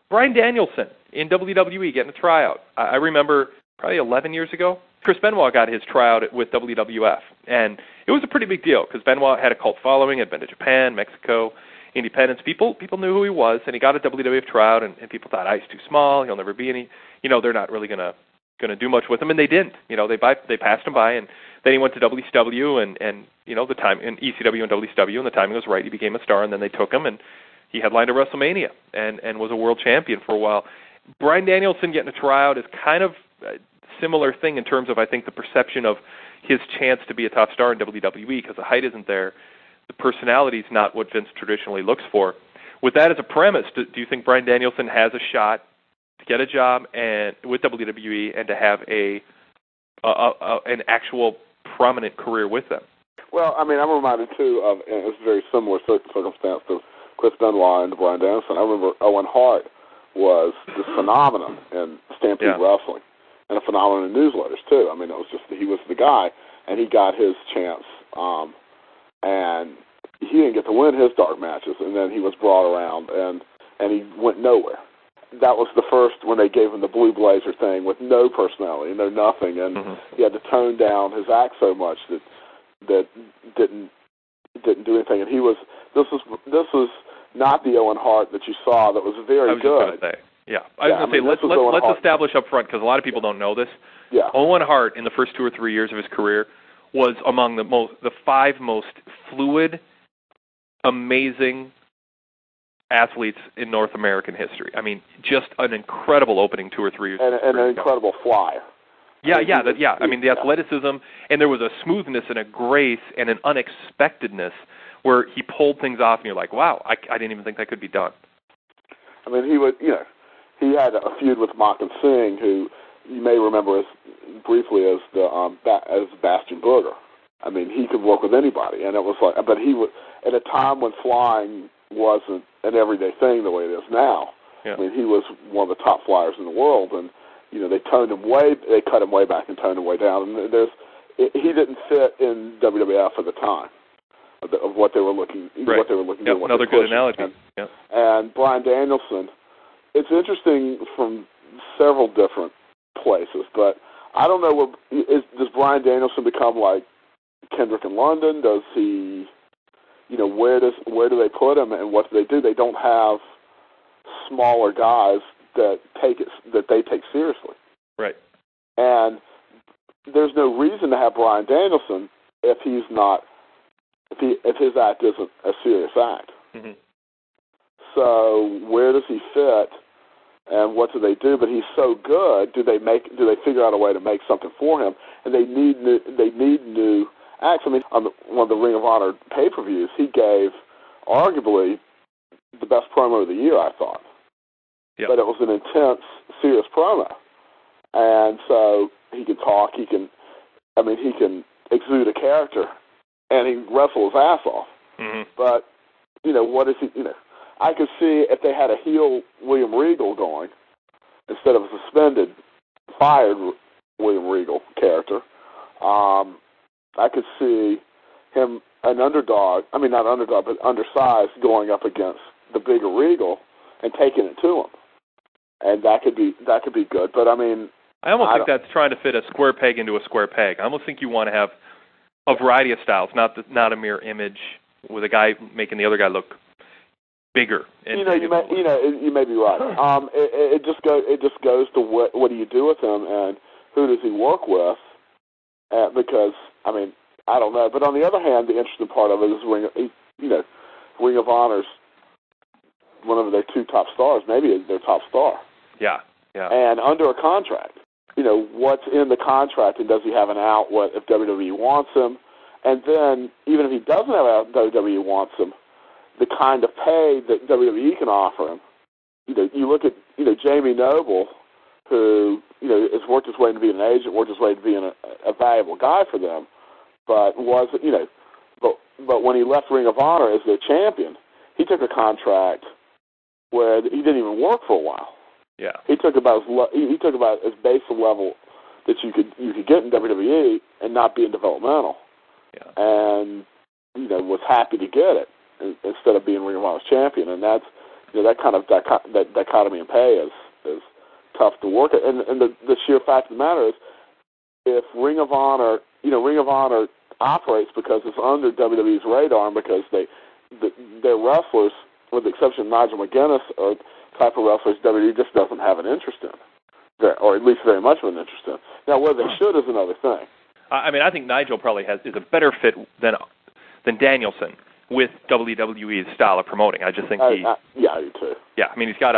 Bryan Danielson in WWE getting a tryout. I remember probably 11 years ago, Chris Benoit got his tryout with WWF, and it was a pretty big deal because Benoit had a cult following, had been to Japan, Mexico, Independence. People knew who he was, and he got a WWF tryout, and people thought, he's too small, he'll never be any, they're not really going to do much with him, and they didn't. They passed him by, and then he went to WCW and the time in ECW and WCW, and the timing was right. He became a star, and then they took him, and he headlined a WrestleMania and was a world champion for a while. Bryan Danielson getting a tryout is kind of a similar thing in terms of, I think, the perception of his chance to be a top star in WWE because the height isn't there. The personality is not what Vince traditionally looks for. With that as a premise, do you think Bryan Danielson has a shot to get a job with WWE and to have an actual prominent career with them? Well, I'm reminded, too, of a very similar circumstance to Chris Benoit and Bryan Danielson. I remember Owen Hart was this phenomenon in Stampede Wrestling and a phenomenon in newsletters, too. It was just he was the guy, and he got his chance, and he didn't get to win his dark matches, and then he was brought around, and he went nowhere. That was the first when they gave him the Blue Blazer thing with no personality, no nothing, and he had to tone down his act so much that didn't do anything. And this was not the Owen Hart that you saw that was very good. I was going to say, let's establish up front, because a lot of people don't know this. Yeah. Owen Hart, in the first 2 or 3 years of his career, was among the 5 most fluid, amazing athletes in North American history. Just an incredible opening 2 or 3 years. And an incredible flyer. The athleticism, and there was a smoothness and a grace and an unexpectedness where he pulled things off, and you're like, wow, I didn't even think that could be done. He had a feud with Makan Singh, who you may remember briefly as Bastion Booger. He could work with anybody, and it was like, but he would at a time when flying wasn't an everyday thing the way it is now. Yeah. He was one of the top flyers in the world, and they cut him way back and toned him way down, and he didn't fit in WWF at the time of what they were looking to do. Another good analogy. And Bryan Danielson, it's interesting from several different places, but I don't know. Does Bryan Danielson become like Kendrick in London? Does he? Where do they put him, and what do they do? They don't have smaller guys that they take seriously. Right. And there's no reason to have Bryan Danielson if his act isn't a serious act. Mm-hmm. So where does he fit, and what do they do? But he's so good. Do they figure out a way to make something for him? And they need new acts. On one of the Ring of Honor pay-per-views, he gave arguably the best promo of the year, I thought. Yep. But it was an intense, serious promo. And so he can talk, he can exude a character, and he wrestles his ass off. Mm-hmm. But, what is he, I could see if they had a heel William Regal going, instead of a suspended, fired William Regal character, I could see him, an underdog, not underdog, but undersized, going up against the bigger Regal and taking it to him. And that could be good. But I almost think that's trying to fit a square peg into a square peg. I almost think you want to have a variety of styles, not a mere image with a guy making the other guy look bigger. You may be right. It just goes to what do you do with him, and who does he work with? Because I don't know. But on the other hand, the interesting part of it is Ring of Honor's one of their 2 top stars, maybe their top star. Yeah. And under a contract. What's in the contract, and does he have an out if WWE wants him? And then, even if he doesn't have an out, WWE wants him, the kind of pay that WWE can offer him. You look at, Jamie Noble, who, has worked his way into being an agent, worked his way to being a valuable guy for them, but but when he left Ring of Honor as their champion, he took a contract where he didn't even work for a while. Yeah. He took about as base a level that you could get in WWE and not be in developmental. Yeah. And was happy to get it instead of being Ring of Honor's champion, and that's that kind of that dichotomy in pay is tough to work at. And the sheer fact of the matter is, if Ring of Honor operates because it's under WWE's radar, and because their wrestlers, with the exception of Nigel McGuinness, are type of wrestlers WWE just doesn't have an interest in, or at least very much of an interest in. Now, whether they should is another thing. I mean, I think Nigel probably is a better fit than Danielson with WWE's style of promoting. I just think I do too. Yeah, I mean, he's got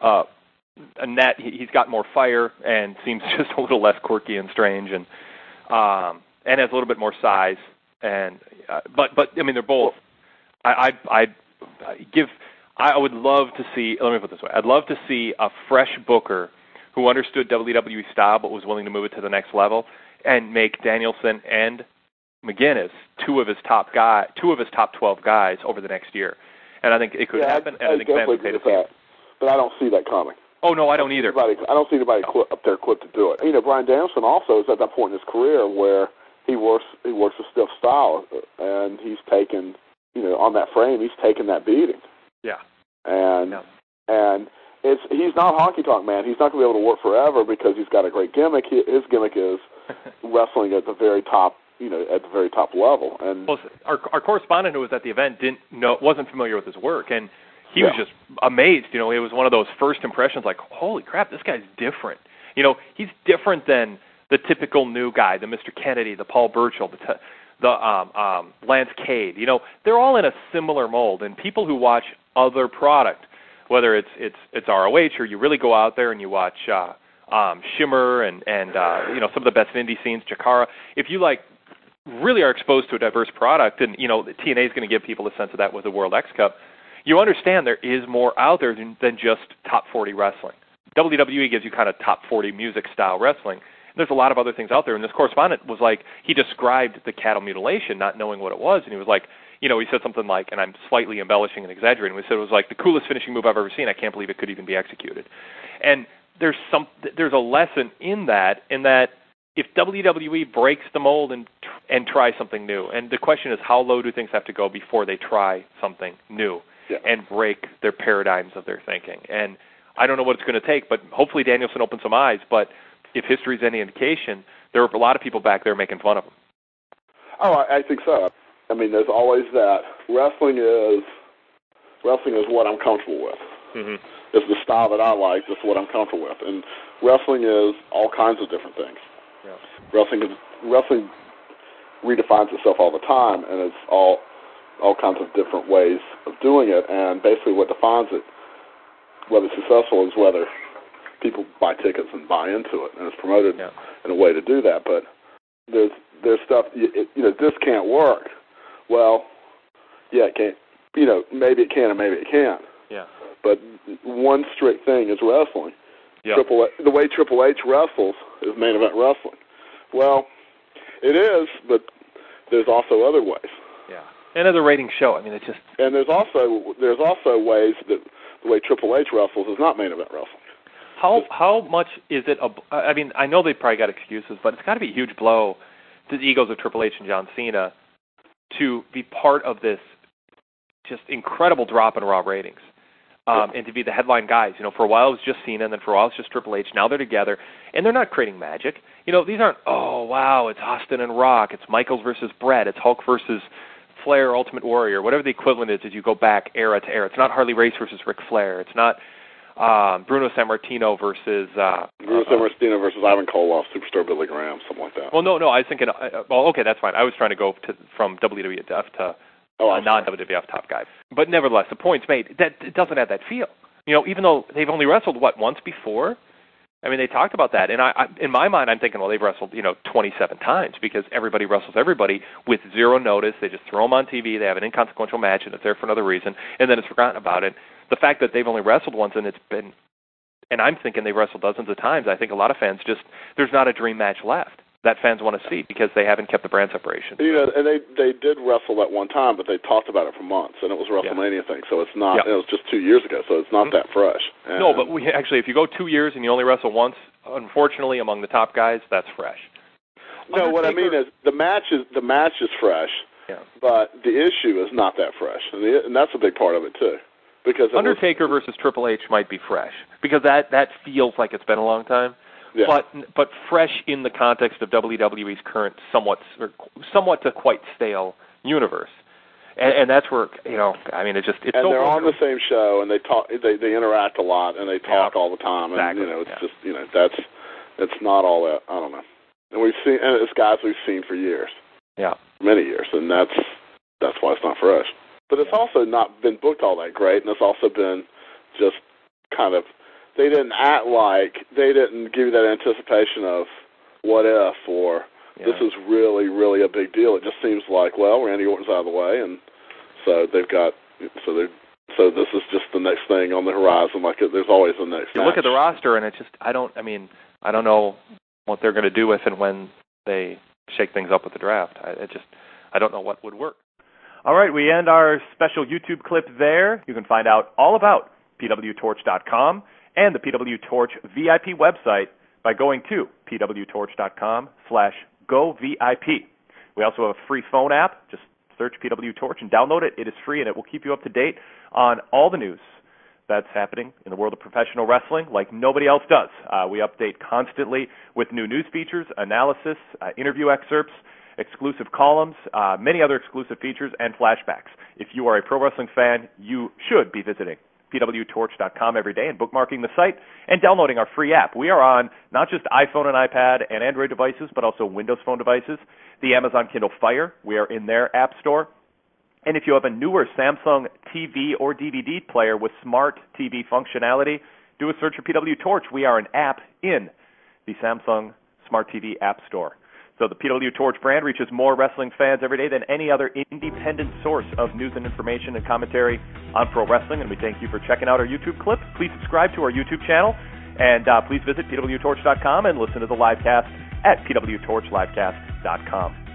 a net. He's got more fire and seems just a little less quirky and strange, and has a little bit more size. And but I mean, they're both. I would love to see. Let me put it this way: I'd love to see a fresh booker who understood WWE style but was willing to move it to the next level and make Danielson and McGuinness two of his top 12 guys over the next year. And I think it could happen. And I think fans would pay to see it. But I don't see that coming. Oh no, I don't either. I don't see anybody up there equipped to do it. Bryan Danielson also is at that point in his career where he works a stiff style, and he's taken, on that frame, he's taken that beating. Yeah. And he's not honky tonk man. He's not going to be able to work forever because he's got a great gimmick. His gimmick is wrestling at the very top, at the very top level. And our correspondent who was at the event wasn't familiar with his work, and he was just amazed. It was one of those first impressions, like, holy crap, this guy's different. He's different than the typical new guy, the Mr. Kennedy, the Paul Burchill, the Lance Cade. They're all in a similar mold, and people who watch other product, whether it's ROH or you really go out there and you watch Shimmer and some of the best indie scenes, Chikara, if you really are exposed to a diverse product, and TNA is going to give people a sense of that with the World X Cup, you understand there is more out there than just top 40 wrestling. WWE gives you kind of top 40 music style wrestling. There's a lot of other things out there, and this correspondent was like, he described the cattle mutilation, not knowing what it was, and he was like, he said something like, and I'm slightly embellishing and exaggerating, he said it was like the coolest finishing move I've ever seen. I can't believe it could even be executed. And there's a lesson in that if WWE breaks the mold and tries something new, and the question is, how low do things have to go before they try something new and break their paradigms of their thinking? And I don't know what it's going to take, but hopefully Danielson opens some eyes. But if history is any indication, there are a lot of people back there making fun of him. Oh, I think so. I mean, there's always that. Wrestling is what I'm comfortable with. Mm-hmm. It's the style that I like. It's what I'm comfortable with. And wrestling is all kinds of different things. Yeah. Wrestling redefines itself all the time, and it's all kinds of different ways of doing it. And basically, what defines it, whether it's successful, is whether people buy tickets and buy into it, and it's promoted in a way to do that. But there's stuff, this can't work. Well, it can't. Maybe it can and maybe it can't. Yeah. But one strict thing is wrestling. Yeah. The way Triple H wrestles is main event wrestling. Well, it is, but there's also other ways. Yeah. And as a rating show, I mean, it's just. And there's also ways that the way Triple H wrestles is not main event wrestling. How much is it? I mean, I know they probably got excuses, but it's got to be a huge blow to the egos of Triple H and John Cena to be part of this just incredible drop in Raw ratings, and to be the headline guys. For a while it was just Cena, and then for a while it's just Triple H. Now they're together, and they're not creating magic. These aren't, oh, wow, it's Austin and Rock, it's Michaels versus Brett, it's Hulk versus Flair, Ultimate Warrior, whatever the equivalent is as you go back era to era. It's not Harley Race versus Ric Flair. It's not Bruno Sammartino versus Sammartino versus Ivan Koloff, Superstar Billy Graham, something like that. Well, no, I was thinking. Okay, that's fine. I was trying to go from WWF to non-WWF top guy. But nevertheless, the point's made that it doesn't have that feel. Even though they've only wrestled once before. I mean, they talked about that, and I in my mind, I'm thinking, well, they've wrestled 27 times because everybody wrestles everybody with zero notice. They just throw them on TV. They have an inconsequential match, and it's there for another reason, and then it's forgotten about it. The fact that they've only wrestled once and and I'm thinking they've wrestled dozens of times, I think a lot of fans there's not a dream match left that fans want to see because they haven't kept the brand separation. And they did wrestle that one time, but they talked about it for months, and it was a WrestleMania thing, so it's not, it was just 2 years ago, so it's not that fresh. And no, but if you go 2 years and you only wrestle once, unfortunately, among the top guys, that's fresh. No, what I mean is the match is fresh, but the issue is not that fresh, and that's a big part of it, too. Because Undertaker versus Triple H might be fresh because that feels like it's been a long time. Yeah. But fresh in the context of WWE's current somewhat to quite stale universe. And that's where, I mean, it's and they're on the same show, and they talk, they interact a lot, and they talk all the time, and exactly. It's just, it's not all that, I don't know. And it's guys we've seen for years, many years, and that's why it's not for us. But it's also not been booked all that great, and it's also been just kind of, they didn't give you that anticipation of what if or. This is really, really a big deal. It just seems like, well, Randy Orton's out of the way, and so so this is just the next thing on the horizon. Like there's always the next. You look at the roster, and it's just I don't know what they're going to do if and when they shake things up with the draft. I don't know what would work. All right, we end our special YouTube clip there. You can find out all about pwtorch.com and the PW Torch VIP website by going to pwtorch.com/GoVIP. We also have a free phone app. Just search PW Torch and download it. It is free, and it will keep you up to date on all the news that's happening in the world of professional wrestling like nobody else does. We update constantly with new news features, analysis, interview excerpts, exclusive columns, many other exclusive features, and flashbacks. If you are a pro wrestling fan, you should be visiting pwtorch.com every day and bookmarking the site and downloading our free app. We are on not just iPhone and iPad and Android devices, but also Windows Phone devices, the Amazon Kindle Fire. We are in their app store. And if you have a newer Samsung TV or DVD player with smart TV functionality, do a search for PW Torch. We are an app in the Samsung Smart TV App Store. So the PW Torch brand reaches more wrestling fans every day than any other independent source of news and information and commentary on pro wrestling, and we thank you for checking out our YouTube clip. Please subscribe to our YouTube channel, and please visit pwtorch.com and listen to the live cast at pwtorchlivecast.com.